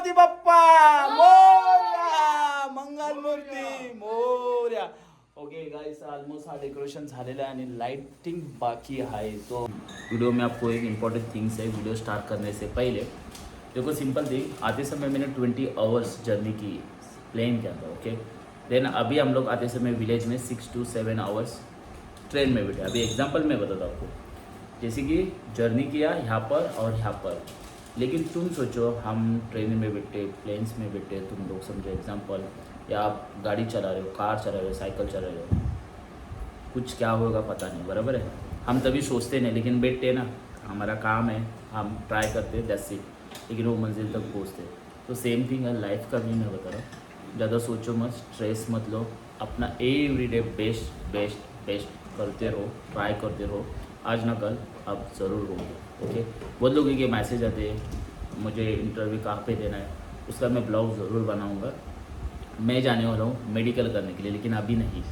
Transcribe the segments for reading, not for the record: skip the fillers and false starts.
गणपती बाप्पा मोरया, मंगलमूर्ती मोरया. ओके गाइस, ऑलमोस्ट हा डेकोरेशन झालेला आहे आणि लाइटिंग बाकी है. तो वीडियो में आपको एक इम्पॉर्टेंट थिंग्स है वीडियो स्टार्ट करने से पहले. देखो सिंपल थी, आते समय मैंने 20 आवर्स जर्नी की प्लेन के अंदर. ओके, देन अभी हम लोग आते समय विलेज में 6 to 7 आवर्स ट्रेन में बैठे. अभी एग्जांपल मैं बताता हूँ आपको, जैसे कि जर्नी किया यहाँ पर और यहाँ पर. लेकिन तुम सोचो हम ट्रेन में बैठे, प्लेन्स में बैठे, तुम लोग समझो एग्जांपल, या आप गाड़ी चला रहे हो, कार चला रहे हो, साइकिल चला रहे हो, कुछ क्या होगा पता नहीं, बराबर है. हम तभी सोचते नहीं, लेकिन बैठते ना, हमारा काम है, हम ट्राई करते हैं, दैट्स इट. लेकिन वो मंजिल तक पहुँचते. तो सेम थिंग है लाइफ का भी. मैं बता रहा हूँ, ज़्यादा सोचो मत, स्ट्रेस मत लो, अपना एवरीडे बेस्ट बेस्ट बेस्ट करते रहो, ट्राई करते रहो. आज ना कल आप ज़रूर होंगे. ओके, बहुत लोगों के मैसेज आते हैं मुझे इंटरव्यू कहाँ पे देना है, उसका मैं ब्लॉग ज़रूर बनाऊँगा. मैं जाने वाला हूँ मेडिकल करने के लिए, लेकिन अभी नहीं.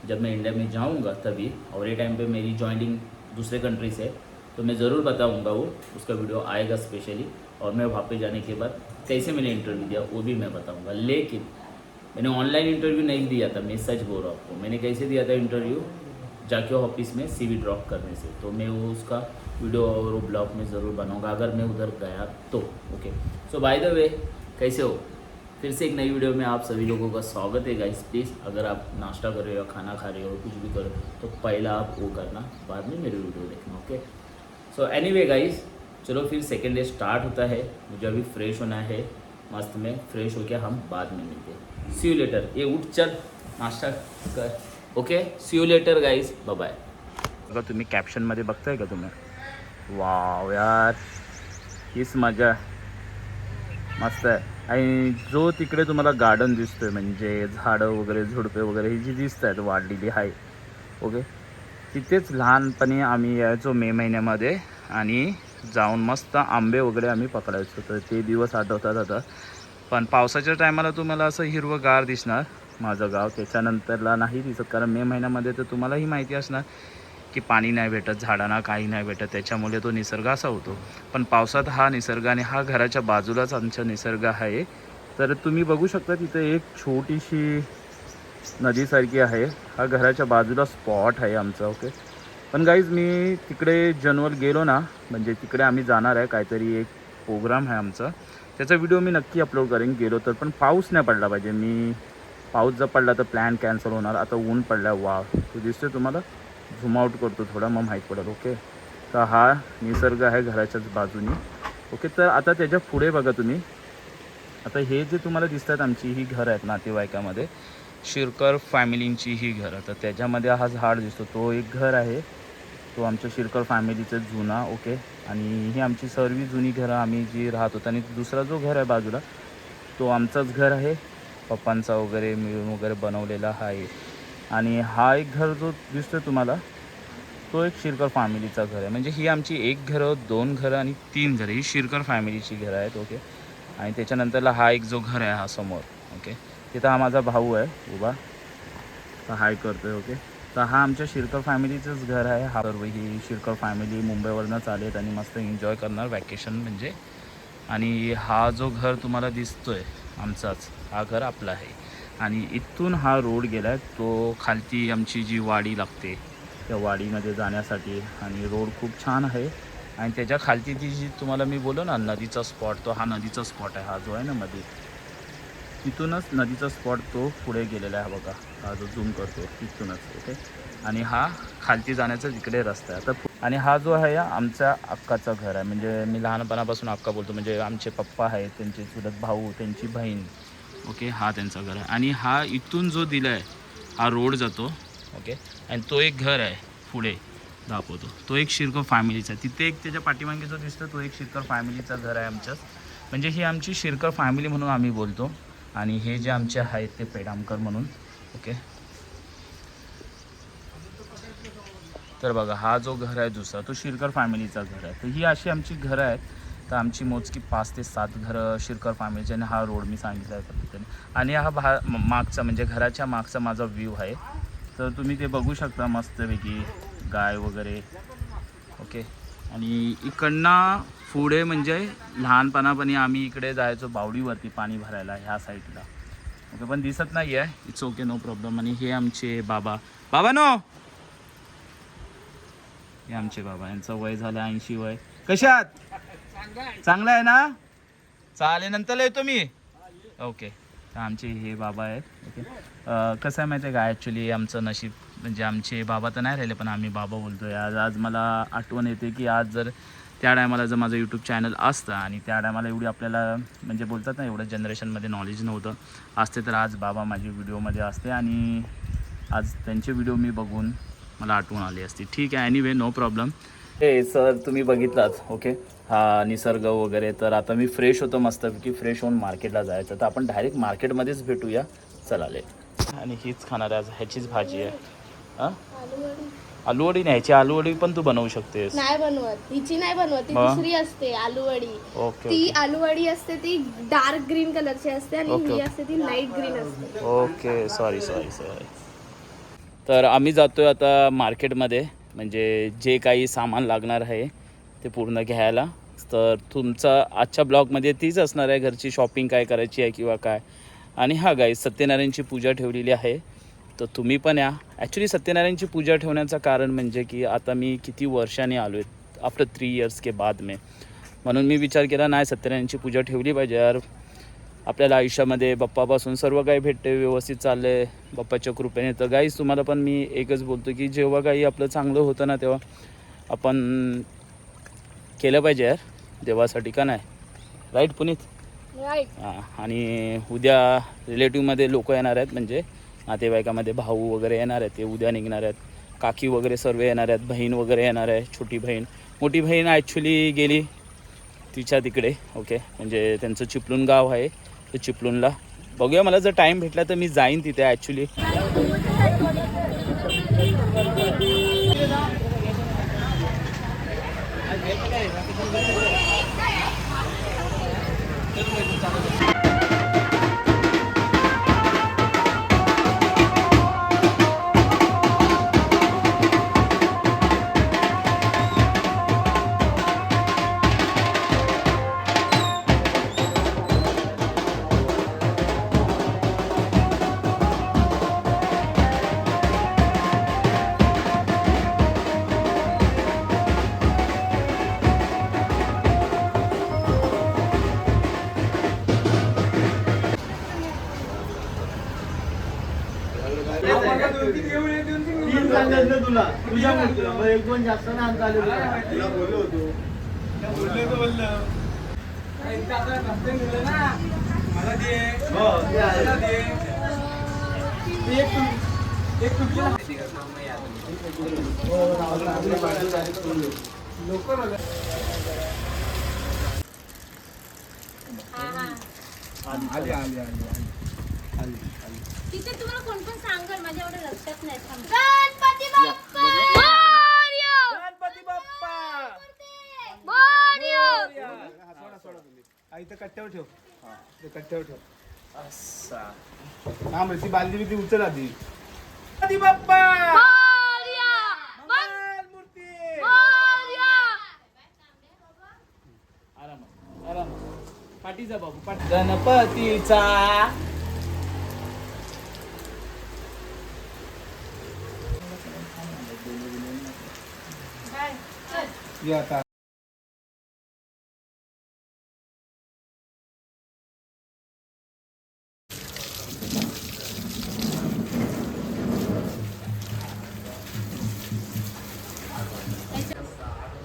जब मैं इंडिया में जाऊँगा तभी, और ये टाइम पे मेरी जॉइनिंग दूसरे कंट्री से, तो मैं ज़रूर बताऊँगा. वो उसका वीडियो आएगा स्पेशली. और मैं वहाँ पे जाने के बाद कैसे मैंने इंटरव्यू दिया वो भी मैं बताऊँगा. लेकिन मैंने ऑनलाइन इंटरव्यू नहीं दिया था, मैं सच बोल रहा हूँ आपको. मैंने कैसे दिया था इंटरव्यू, जाके ऑफिस में CV ड्रॉप करने से. तो मैं वो उसका वीडियो और वो ब्लॉग में ज़रूर बनाऊंगा अगर मैं उधर गया तो. Okay, so by the way, कैसे हो? फिर से एक नई वीडियो में आप सभी लोगों का स्वागत है गाइस. प्लीज़ अगर आप नाश्ता कर रहे हो, खाना खा रहे हो, कुछ भी करो, तो पहला आप वो करना, बाद में मेरी वीडियो देखना. ओके, सो एनीवे गाइस, चलो फिर सेकेंड डे स्टार्ट होता है. मुझे अभी फ्रेश होना है, मस्त में फ्रेश होकर हम बाद में मिलते हैं. See you later. ये उठ, चल नाश्ता कर. Okay, see you later guys, bye. बघा तुम्ही कॅप्शनमध्ये बघताय का तुम्ही? वाव यार, हीच मजा, मस्त आहे. आणि जो तिकडे तुम्हाला गार्डन दिसतोय, म्हणजे झाडं वगैरे, झुडपे वगैरे ही जी दिसत आहेत वाढलेली आहे, ओके, तिथेच लहानपणी आम्ही यायचो मे महिन्यामध्ये आणि जाऊन मस्त आंबे वगैरे आम्ही पकडायचो. तर ते दिवस आठवतात आता. पण पावसाच्या टायमाला तुम्हाला असं हिरवंगार दिसणार माझं गाव, त्याच्यानंतरला नाही दिसत. कारण मे महिन्यामध्ये तर तुम्हालाही माहिती असणार की पाणी नाही भेटत झाडांना, काही नाही भेटत, त्याच्यामुळे तो निसर्ग असा होतो. पण पावसात हा निसर्ग, आणि हा घराच्या बाजूलाच आमचा निसर्ग आहे. तर तुम्ही बघू शकता तिथे एक छोटीशी नदीसारखी आहे. हा घराच्या बाजूला स्पॉट आहे आमचा. ओके, पण गाईज मी तिकडे जनवल गेलो ना, म्हणजे तिकडे आम्ही जाणार आहे, काहीतरी एक प्रोग्राम आहे आमचा, त्याचा व्हिडिओ मी नक्की अपलोड करेन गेलो तर. पण पाऊस नाही पडला पाहिजे. पाऊस जर पडला तर प्लॅन कॅन्सल होणार. आता ऊन पडला आहे. वाव, तो दिसतोय तुम्हाला? झूम आउट करतो थोडा, मग माहीत पडेल. ओके, तर हा निसर्ग आहे घराच्याच बाजूनी. ओके, तर आता त्याच्या पुढे बघा तुम्ही, आता हे जे तुम्हाला दिसतात आमची ही घरं आहेत नातेवाईकामध्ये, शिरकर फॅमिलींची ही घरं. तर त्याच्यामध्ये हा झाड दिसतो, तो एक घर आहे, तो आमच्या शिरकर फॅमिलीचं जुना. ओके, आणि ही आमची सर्व जुनी घरं आम्ही जी राहत होतो. आणि दुसरा जो घर आहे बाजूला, तो आमचाच घर आहे, पप्पांचा वगैरे मिळून वगैरे बनवलेला आहे. आणि हा एक घर जो दिसतो तुम्हाला, तो एक शिरकर फॅमिलीचा घर आहे. म्हणजे ही आमची एक घरं, 2 घरं आणि 3 घरं ही शिरकर फॅमिलीची घरं आहेत. ओके, आणि त्याच्यानंतरला हा एक जो घर आहे हा समोर, ओके, तिथं हा माझा भाऊ आहे उभा, तर हाय करतो आहे. ओके, तर हा आमच्या शिरकर फॅमिलीचंच घर आहे. हा सर्व ही शिरकर फॅमिली मुंबईवरनं चालेत आणि मस्त एन्जॉय करणार वॅकेशन म्हणजे. आणि हा जो घर तुम्हाला दिसतो आहे आमचाच, हा घर आपला आहे. आणि इथून हा रोड गेला आहे, तो खालती आमची जी वाडी लागते त्या वाडीमध्ये जाण्यासाठी. आणि रोड खूप छान आहे. आणि त्याच्या खालती ती जी तुम्हाला मी बोललो ना नदीचा स्पॉट, तो हा नदीचा स्पॉट आहे. हा जो आहे ना मध्ये, तिथूनच नदीचा स्पॉट तो पुढे गेलेला आहे बघा, हा जो झूम करतो तिथूनच. ओके, आणि हा खालती जाण्याचा तिकडे रस्ता आहे. आता आणि हा जो आहे आमच्या अक्काचं घर आहे. म्हणजे मी लहानपणापासून अक्का बोलतो, म्हणजे आमचे पप्पा आहेत, त्यांचे चुलत भाऊ, त्यांची बहीण. ओके, हा त्यांचा घर आहे. आणि हा इथून जो दिला आहे हा रोड जातो. ओके, आणि तो एक घर आहे पुढे दाखवतो, तो एक शिरकर फॅमिलीचा. तिथे एक त्याच्या पाठीमागे जो दिसतो तो एक शिरकर फॅमिलीचा घर आहे आमच्याच. म्हणजे ही आमची शिरकर फॅमिली म्हणून आम्ही बोलतो. आणि हे जे आमचे आहेत ते पेडामकर म्हणून. ओके, तर बघा हा जो घर आहे दुसरा, तो शिरकर फॅमिलीचा घर आहे. तर ही अशी आमची घरं आहेत. तर आमची मोजकी 5 ते 7 घरं शिरकर फॅमिलीची. आणि हा रोड मी सांगितला आहे पद्धतीने. आणि हा मागचा, म्हणजे घराच्या मागचा माझा व्ह्यू आहे. तर तुम्ही ते बघू शकता मस्तपैकी गाय वगैरे. ओके, आणि इकडनं पुढे म्हणजे लहानपणापणी आम्ही इकडे जायचो बावडीवरती पाणी भरायला ह्या साईडला. ओके, पण दिसत नाही आहे. It's okay, no problem. आणि हे आमचे बाबा. बाबा नो, हे आमचे बाबा. यांचं वय झालं 80 वय. कशात? चांगलं आहे ना? चालेल, नंतर येतो मी. ओके, तर आमचे हे बाबा आहेत. ओके, कसं आहे माहिती आहे का, ॲक्च्युली आमचं नशीब म्हणजे आमचे बाबा तर नाही राहिले, पण आम्ही बाबा बोलतो आहे. आज मला आठवण येते की आज जर त्या टायमाला जर माझं यूट्यूब चॅनल असतं आणि त्या टायमाला एवढी आपल्याला म्हणजे बोलतात ना एवढं जनरेशनमध्ये नॉलेज नव्हतं असते, तर आज बाबा माझी व्हिडिओमध्ये असते आणि आज त्यांचे व्हिडिओ मी बघून मला आठवण आली असती. ठीक आहे, एनिवे, नो प्रॉब्लेम. हे सर तुम्ही बघितलात. ओके, हा निसर्ग वगैरे. तर आता मी फ्रेश होतो मस्तपैकी. फ्रेश होऊन मार्केटला जायचं, तर आपण डायरेक्ट मार्केटमध्येच भेटूया. चलाले. आणि हीच खाणार आज, ह्याचीच भाजी आहे. हां, आलूवडी नाही, ह्याची आलूवडी पण तू बनवू शकतेस. नाही बनवत, हिची नाही बनवत, ती दुसरी असते आलूवडी. ओके, ती आलूवडी असते ती डार्क ग्रीन कलरची असते आणि ओके, ही असते ती लाईट ग्रीन असते. Okay, sorry. तर आम्ही जातोय आता मार्केटमध्ये, म्हणजे जे काही सामान लागणार आहे ते पूर्ण घ्यायला. तर तुमचा आजच्या ब्लॉगमध्ये तीच असणार आहे, घरची शॉपिंग काय करायची आहे किंवा काय. आणि हा गाईस, सत्यनारायणची पूजा ठेवलेली आहे, तर तुम्ही पण या. ॲक्च्युली सत्यनारायणची पूजा ठेवण्याचं कारण म्हणजे की आता मी किती वर्षांनी आलो आहे, आफ्टर 3 इयर्स के बाद में. म्हणून मी विचार केला नाही, सत्यनारायणची पूजा ठेवली पाहिजे यार. आपल्याला आयुष्यामध्ये बाप्पापासून सर्व काही भेटते, व्यवस्थित चाललं आहे बाप्पाच्या कृपेने. तर गाईस, तुम्हाला पण मी एकच बोलतो की जेव्हा काही आपलं चांगलं होतं ना, तेव्हा आपण केलं पाहिजे यार देवासाठी, का नाही? राईट पुनीत? हां. आणि उद्या रिलेटिव्हमध्ये लोक येणार आहेत, म्हणजे नातेवाईकामध्ये भाऊ वगैरे येणार आहेत, ते उद्या निघणार आहेत. काकी वगैरे सर्व येणार आहेत, बहीण वगैरे येणार आहे, छोटी बहीण. मोठी बहीण ॲक्च्युली गेली तिच्या तिकडे. ओके, म्हणजे त्यांचं चिपळूण गाव आहे, तर चिपळूणला बघूया. मला जर टाईम भेटला तर मी जाईन तिथे ॲक्च्युली. तुला तुझ्या एक दोन जास्त ना तुला बोललो होतो. तिथे तुम्हाला कोण पण सांगल, माझ्या एवढं लक्षात नाही. गणपती बाप्पा मोरया! गणपती बाप्पा मोरया! इथं कट्ट्यावर ठेव. ते कट्ट्यावर ठेव. असा हा म्हणजे ती बालदी ती उचल आधी. गणपती बाप्पा मोरया! मूर्ती. मोरया! आराम पाठीचा बाबू, पाठी. गणपतीचा ये आता.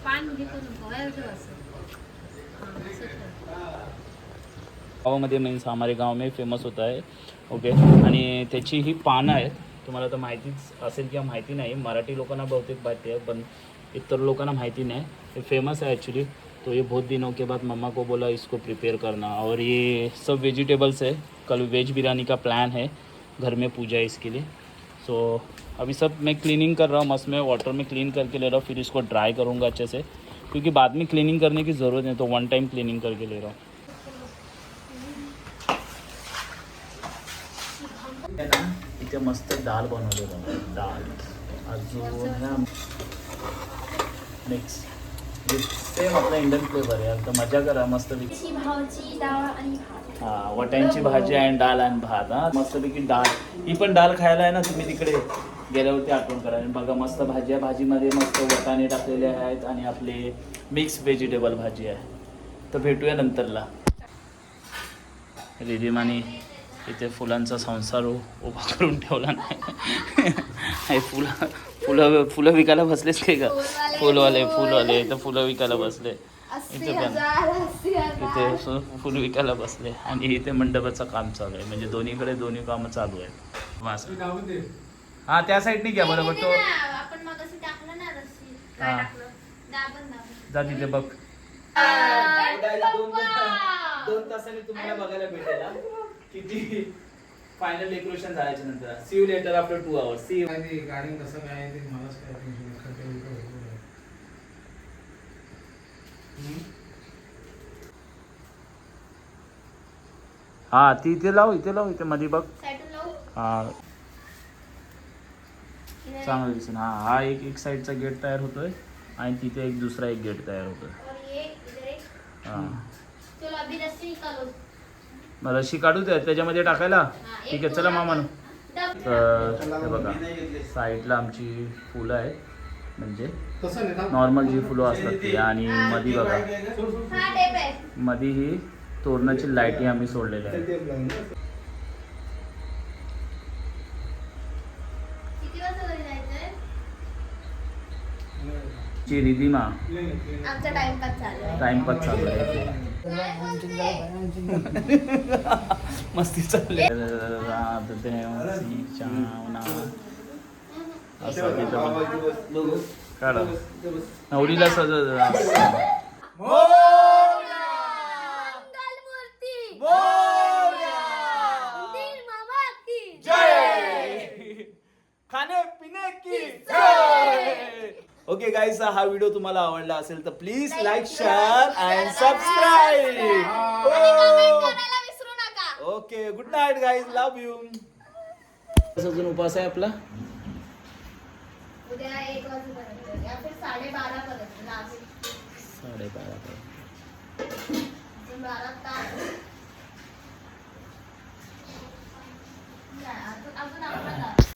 पान घेतो नको, बाहेर ठेव असं. गावामध्ये मीन्स हमारे गाव में फेमस होता है. ओके, आणि त्याची ही पानं आहेत. तुम्हाला तर माहितीच असेल किंवा माहिती नाही, मराठी लोकांना बहुतेक माहिती आहे, पण इतर लोकांना माहिती नहीं. ये फेमस है एक्चुअली. तो ये बहुत दिनों के बाद मम्मा को बोला इसको प्रिपेयर करना, और ये सब वेजिटेबल्स है. कल वेज बिरयानी का प्लान है, घर में पूजा है इसके लिए. सो अभी सब मैं क्लीनिंग कर रहा हूँ, मस्त में वाटर में क्लीन करके ले रहा हूँ, फिर इसको ड्राई करूँगा अच्छे से, क्योंकि बाद में क्लीनिंग करने की ज़रूरत नहीं, तो वन टाइम क्लीनिंग करके ले रहा हूँ. इथे मस्त डाळ बनवले, डाळ अजून मिक्स सेम आपला इंडियन फ्लेवर आहे. आता मजा करा मस्तपैकी. भाजी डाळ आणि भात. हा वटांची भाजी आणि डाळ आणि भात. हा मस्तपैकी डाळ. ही पण डाळ खायला आहे ना तुम्ही तिकडे गेल्यावरती आठवण करा. आणि बघा मस्त भाजी आहे. भाजीमध्ये मस्त वटाणे टाकलेले आहेत आणि आपले मिक्स व्हेजिटेबल भाजी आहे. तर भेटूया नंतरला. रिधिमाने इथे फुलांचा संसार उभा करून ठेवला नाही. फुलं विकायला बसलेच काय का? फुलवाले इथं फुलं विकायला बसले. इथे पण इथे फुल विकायला बसले आणि इथे मंडपाचं काम चालू आहे. म्हणजे दोन्ही कामं चालू आहेत. हा त्या साईडने घ्या बरोबर. तो आपण मगाशी टाकलं ना रस्सी. काय हा. टाकलं? दाबण. जा तिथे बघ. 2 तासांनी तुम्हाला बघायला भेटेल किती फायनल डेकोरेशन झाल्याच्या नंतर. See you later after 2 hours. See you. गाडी कसं काय ते मलाच काय टेन्शन हा ती इथे लाव इथे मध्ये बघ. साईडून लावू? हा चांगलं दिसेल. हा एक साईडचा गेट तयार होतोय आणि तिथे दुसरा एक गेट तयार होतोय. और ये इधर एक. हा चलो अभी रस्सी निकालो. मग रशी काढू द्या त्याच्यामध्ये टाकायला. ठीक आहे चला मामानो. तर हे बघा साईडला आमची फुलं आहेत. म्हणजे नॉर्मल जी फुलं असतात ती. आणि मध्ये बघा हा टेप आहे. मध्ये ही तोरणाची लाईटी आम्ही सोडलेल्या आहेत. किती वाजता घरी जायचंय? ची रिधिमा आमचा टाइमपास चालू आहे. टाइमपास चालू आहे. मस्ती चालली असं तिथं काढा नवरीला मंगलमूर्ती. मामा की खाणे पिणे की जय. ओके गाईस हा व्हिडिओ तुम्हाला आवडला असेल तर please like share and subscribe. करायला विसरू नका. Okay good night guys love you. अजून उपास आहे आपला उद्या 1 वाजेपर्यंत या फिर 12:30 पर्यंत. 12:30. 12 तास. अजून 11 तास.